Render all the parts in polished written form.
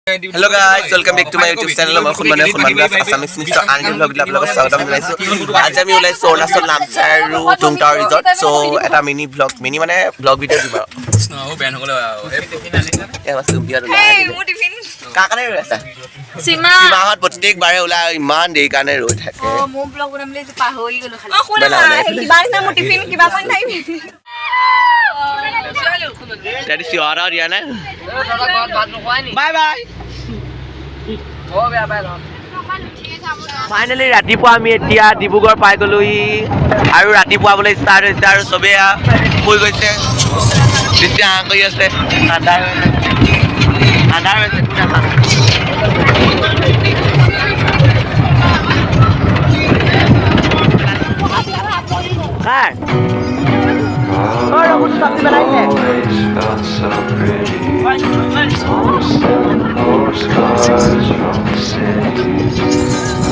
Hello guys, welcome back to my YouTube channel. মই খুনমান graph Assamese নিশ্চয় আন এটা ব্লগ আপোনালোকক স্বাগতম জনাইছো। আজি আমি ওলাইছো অৰুণাচল নামচাই আৰু টুং টাৱাৰ ৰিজৰ্ট। সো এটা মিনি ব্লগ মানে ব্লগ ভিডিঅ' দিব। স্নো বেন হলে এ বাস বিয়াৰ কাকানে ৰৈ আছে সীমাহত প্ৰত্যেকবাৰে ওলাই ইমান দেৰি কাৰণে ৰৈ থাকে। মোৰ ব্লগ বনাবলৈ পাহৰি গলো খালি। শুনা কিবা না মোৰ টিফিন কিবা পাই নাই। Daddy si ora dia na. Bye bye. Oh bye bye. Finally ৰাতিপুৱা আমি এতিয়া ডিব্ৰুগড় পাই গলোহি আৰু ৰাতিপুৱা বলে ষ্টাৰ্ট হৈছে আৰু সবে হৈ গৈছে বেছি আ কৰি আছে আন্ধাৰ হৈছে পুৰা কাৰ always felt so pretty. Sending postcards from the city.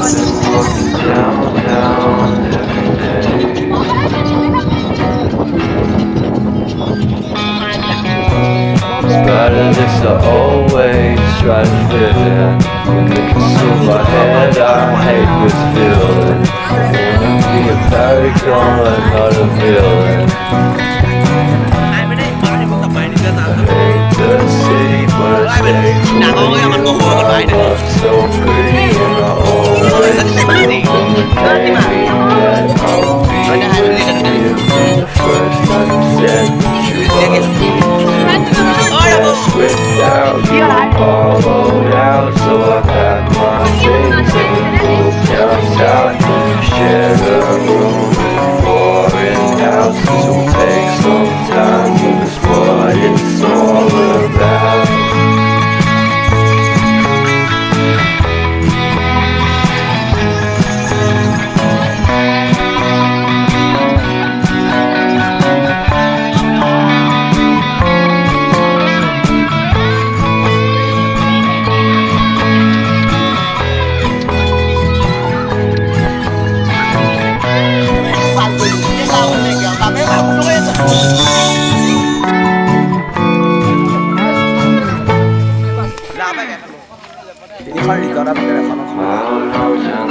I've been walking downtown every day. But I just always try to fit in. When they consume my head, I hate this feeling. I wanna be a paragon, not a villain. The city, but I stay I'm so pretty and I always know from the day that I'll be with you. The first time you said you love me without you hollowed out, so I packed my things and moved down south. Share a room with foreign house, so take some time with us what it's all about.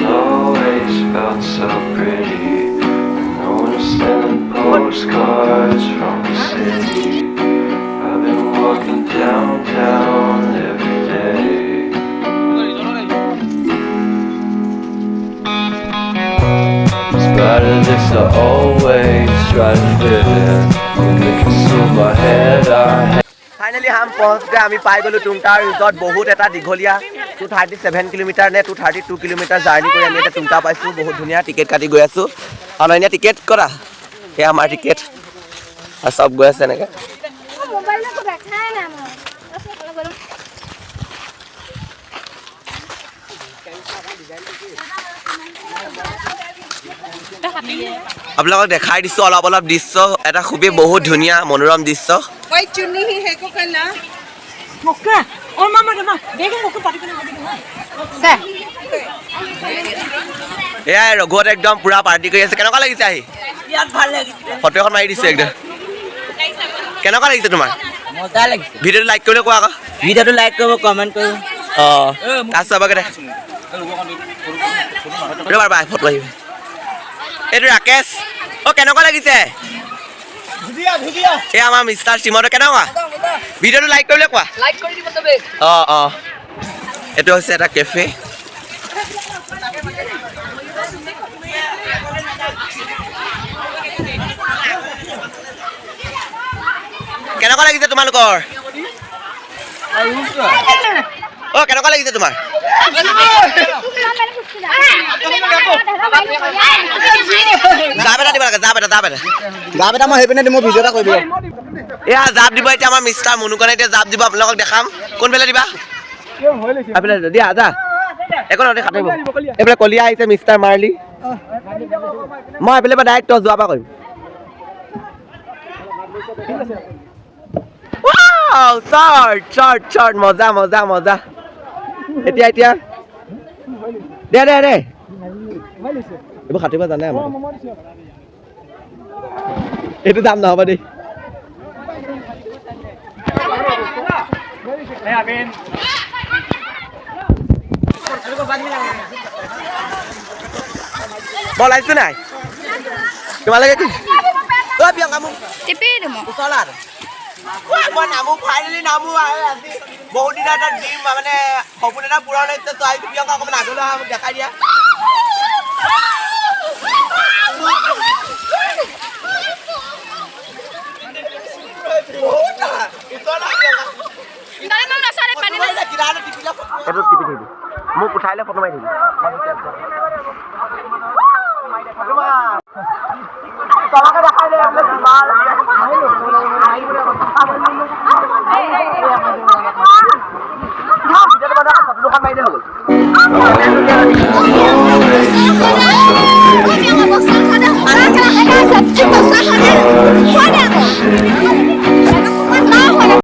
Always felt so pretty. No one sending postcards from the city. I've been walking downtown every day. But I just always try to fit in. When they consume my head, I Finally हम पहुंच गए আমি পাই গলো টুং tower resort বহুত এটা দীঘলীয়া 237 কিলোমিটাৰ নে 232 কিলোমিটাৰ জাৰ্নি কৰি আমি এটা টুং টাৱাৰ পাইছো বহুত ধুনীয়া টিকেট কাটি গৈ আছো অনলাইনে টিকেট কৰা এ আমাৰ টিকেট আৰু সব গৈ আছে নেকে মোবাইলে তো দেখাই না আপোনালোকক দেখাই দিছো অলপ অলপ দৃশ্য এটা খুবেই বহুত ধুনীয়া মনোৰম দৃশ্য ওই চুন্নি হি হে কো কলা মক্কা ও মামা মামা দেখো মক্কা পাটি করে সে এয়া ৰঘুত একদম পুৰা পাৰ্টি কৰি আছে কেনেকুৱা লাগিছে আহি ইয়াত ভাল লাগিছে ফটো এখন মাৰি দিছে একদম কেনেকুৱা লাগিছে তোমাৰ মজা লাগিছে ভিডিওটো লাইক কৰিলে কোৱা আকৌ ভিডিওটো লাইক কৰিব কমেন্ট কৰিব কাজ চাবকে দেখ ৰবা বাই ফটো আহিব এইটো ৰাকেশ ও কেনেকুৱা লাগিছে ধুদিয়া ধুদিয়া এ আমাৰ মিষ্টাৰ সিমটো কেনেকুৱা ভিডিওটো লাইক কৰিলে কোৱা লাইক কৰি দিব সবে এটো হৈছে এটা কেফে কেনেকুৱা লাগিছে তোমালোকৰ ও কেনেকুৱা লাগিছে তোমাৰ জাবেটা মই হেপিনে দিম ভিডিও এটা কৰিব এয়া জাব দিব এতিয়া আমাৰ মিষ্টাৰ মুনুকনে এতিয়া জাব দিব আপোনালোকক দেখাম কোন বেলা দিবা আপেলে দিয়া যা একো নতে খাটিব এফালে কলিয়া আহিছে মিষ্টাৰ মাৰ্লি মই এফালে পৰা ডাইৰেক্ট যোৱা পা কৰিম ওয়াও শৰ্ট শৰ্ট শৰ্ট মজা মজা মজা এতিয়া এতিয়া দে দে দে এইবোৰ খাটিব জানে আমাৰ এইটো দাম নহব দেই বল আহিছে নাই তোমালোকে কি বিয়ং কামো টিপি দিম ওচলাৰ মই নামো ফাইনেলি নামো আজি বহুত দিন এটা ড্ৰিম মানে সপোন এটা পূৰণ হৈছে তো আজি বিয়ং অকণমান আগলৈ আহা মোক দেখাই দিয়া মোক উঠাইলে ফটো মাৰি দিবি তোমাকে